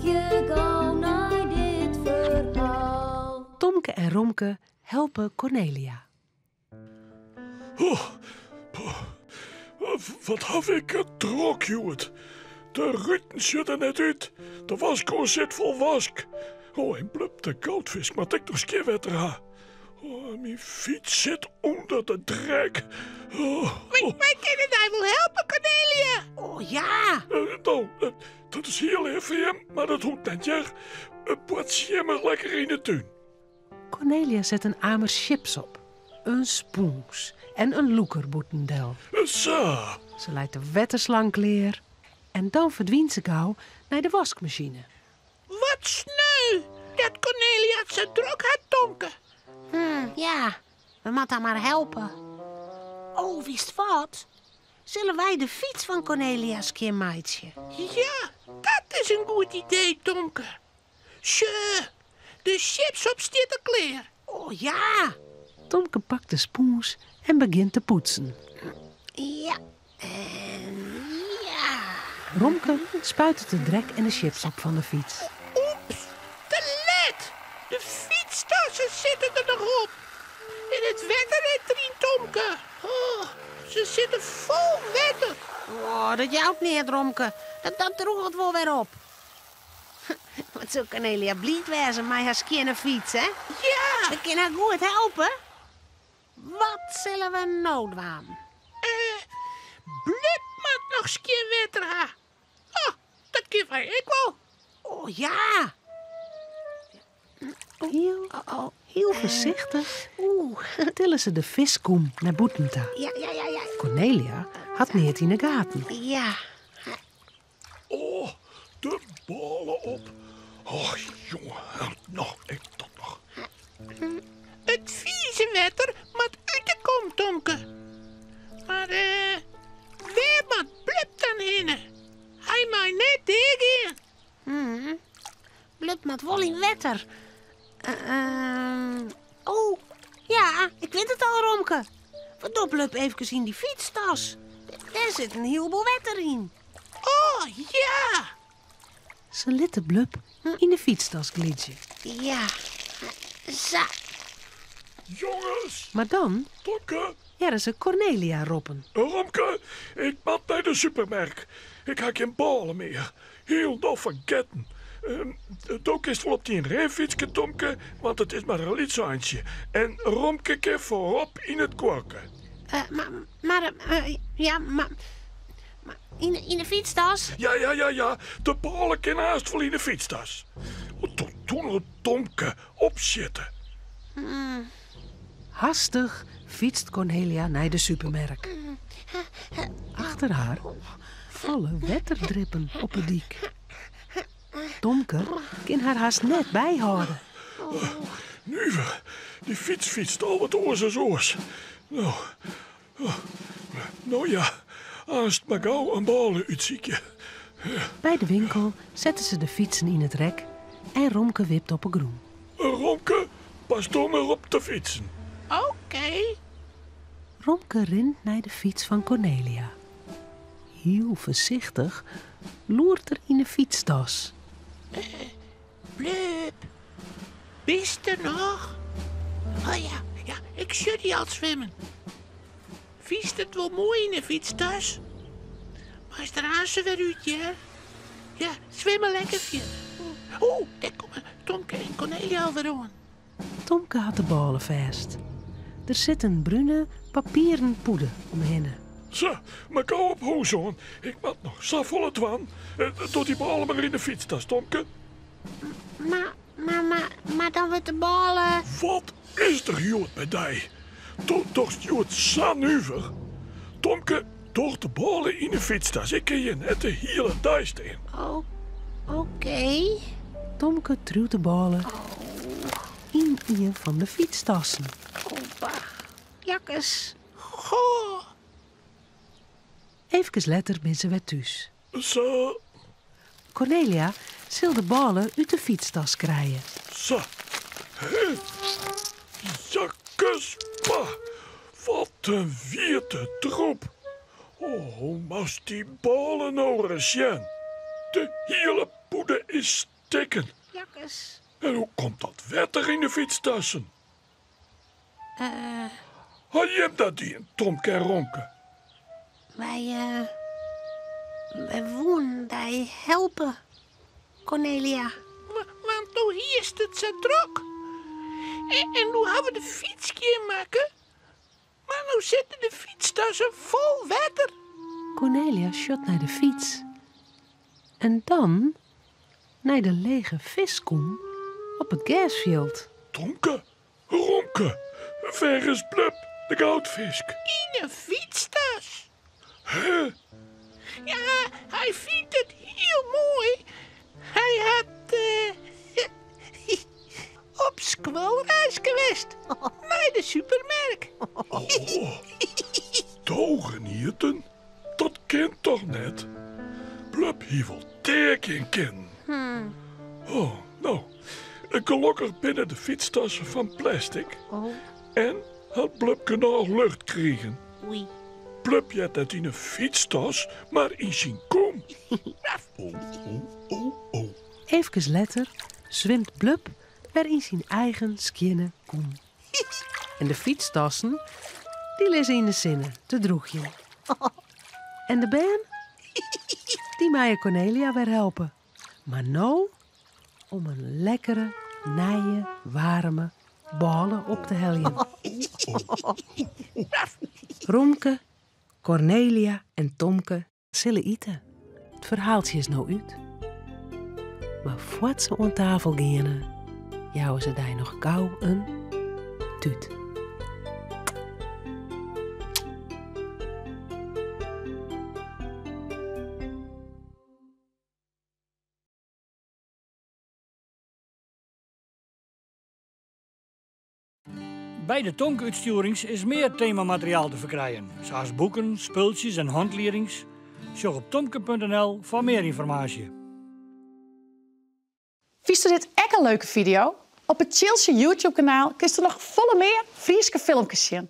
je gauw naar dit verhaal. Tomke en Romke helpen Cornelia. Wat heb ik het druk, Joet. De ruiten zitten net uit. De wasko zit vol wask. En blub de goudvis, maar ik nog skeerwetter ha. Mijn fiets zit onder de drek. Wij kunnen daar wel helpen, Cornelia. Oh ja! Dat is heel erg vreemd, maar dat hoeft net, ja. Wat maar lekker in de tuin. Cornelia zet een amer chips op, een spoens en een loekerboetendel. Zo. Ze leidt de wetterslang leer en dan verdwijnt ze gauw naar de waskmachine. Wat sneu dat Cornelia het zo druk had, Tomke. Ja, we moeten haar maar helpen. Oh, wist wat? Zullen wij de fiets van Cornelia's keer meidje? Ja, dat is een goed idee, Tomke. Zo, de chips op stitte kleer. Oh ja! Tomke pakt de spoens en begint te poetsen. Ja, en ja. Romke spuit de drek en de chips op van de fiets. Oeps, te let. De fietstassen zitten er nog op. En het wetter heeft erin, Tomke. Oh, ze zitten vol wetter. Oh, dat jouwt niet, Romke. Dat droeg het wel weer op. Wat zou Cornelia blied wezen met haar skiën fiets, hè? Ja. We kunnen haar goed helpen. Wat zullen we noodwaan? Blub moet nog skeer wetter ha. Oh, dat kan ik wel. Oh ja! Heel voorzichtig tillen ze de viskoem naar Boetenta. Ja. Cornelia had niet in de gaten. Ja. Oh, de ballen op. Oh, jongen. Nou, ik dat nog. Het vieze wetter moet uit de kom, Tomke. Maar, waar moet Blub dan heen? Hij mag net tegen. Blub met wol in wetter. Oh, ja, ik weet het al, Romke. Verdoop Blub even in die fietstas. Daar zit een heleboel wetter in. Oh, ja. Ze lieten Blub in de fietstas glitsen. Ja, zo. Jongens. Maar dan Tomke. jaren ze Cornelia roepen. Romke, ik moet naar de supermarkt. Ik heb geen ballen meer. Heel dof vergeten. Ook is wel op die rijfietsje, Tomke, want het is maar een lietsaantje. En Romke kan voorop in het kwarken. Maar in de fietstas? Ja. De ballen kunnen haast wel in de fietstas. Toen het Tomke opzitten. Hastig fietst Cornelia naar de supermarkt. Achter haar vallen wetterdrippen op het dik. Tomke kan haar haast net bijhouden. Nu, die fiets fietst al wat oors. Nou ja, haast maar gauw een ballen uitziekje. Bij de winkel zetten ze de fietsen in het rek en Romke wipt op een groen. Romke, pas toch maar op te fietsen. Oké. Romke rent naar de fiets van Cornelia. Heel voorzichtig loert er in de fietstas. Blub, bist er nog? Oh ja, ik zie die al zwemmen. Viest het wel mooi in de fietstas? Maar is er aan ze weer uit, ja? Ja, zwemmen lekker. Oeh, daar komen Tomke en Cornelia alweer aan. Tomke had de ballen vast. Er zit een bruine papieren poeder omheen. Zo, maar gauw op hoezoon. Ik moet nog zo volle twan. Tot die ballen maar in de fietstas, Tomke. Maar dan wordt de ballen... Wat is er, Jood, bij die? Toch, Jood, zo nuver. Tomke, toch de ballen in de fietstas. Ik kan je net de hele dag staan. Oh, oké. Tomke truwt de ballen in een van de fietstassen. Opa, jakkes. Goh. Even later ben ze weer thuis. Zo, Cornelia zal de ballen uit de fietstas krijgen. zo. Hé. Jakkes, pa. Wat een wierte troep. Oh, mas die ballen nou eens zien. De hele poeder is tikken. Jakkes. En hoe komt dat water in de fietstassen? Had je hem dat die, Tomke en Ronke? Wij wonen daar helpen, Cornelia. Want toen hiest het zo druk. En nu hebben we de fiets maken. Maar nu zitten de fietstassen vol water. Cornelia shot naar de fiets. En dan naar de lege viskom op het gasveld. Tomke, Ronke, ver is Blub, de goudvisk. In een fietstas. Hè? Ja, hij vindt het heel mooi. Hij had op squalreis geweest. Naar de supermarkt. Dogenieten? Dat kent toch net? Blub hier wel teken kennen. Oh, nou, gelukkig binnen de fietstassen van plastic. Oh, En had Blub genoeg lucht kregen. oei. Blub jet het in een fietstas, maar in zijn kom. Oh. Even later zwemt Blub weer in zijn eigen skinne kom. En de fietstassen, die lezen in de zinnen, te droegje. En de been, die maaien Cornelia weer helpen. Maar nou om een lekkere, nije, warme ballen op te heljen. Romke, Cornelia en Tomke zullen eten. Het verhaaltje is nou uit. Maar voordat ze aan tafel gaan, jouwen ze daar nog gauw een tuut. Bij de Tomke-uitstuurings is meer themamateriaal te verkrijgen, zoals boeken, spultjes en handleidings. Zorg op tomke.nl voor meer informatie. Vies dit echt een leuke video? Op het Chilse YouTube-kanaal kun je er nog volle meer Frieske filmpjes zien.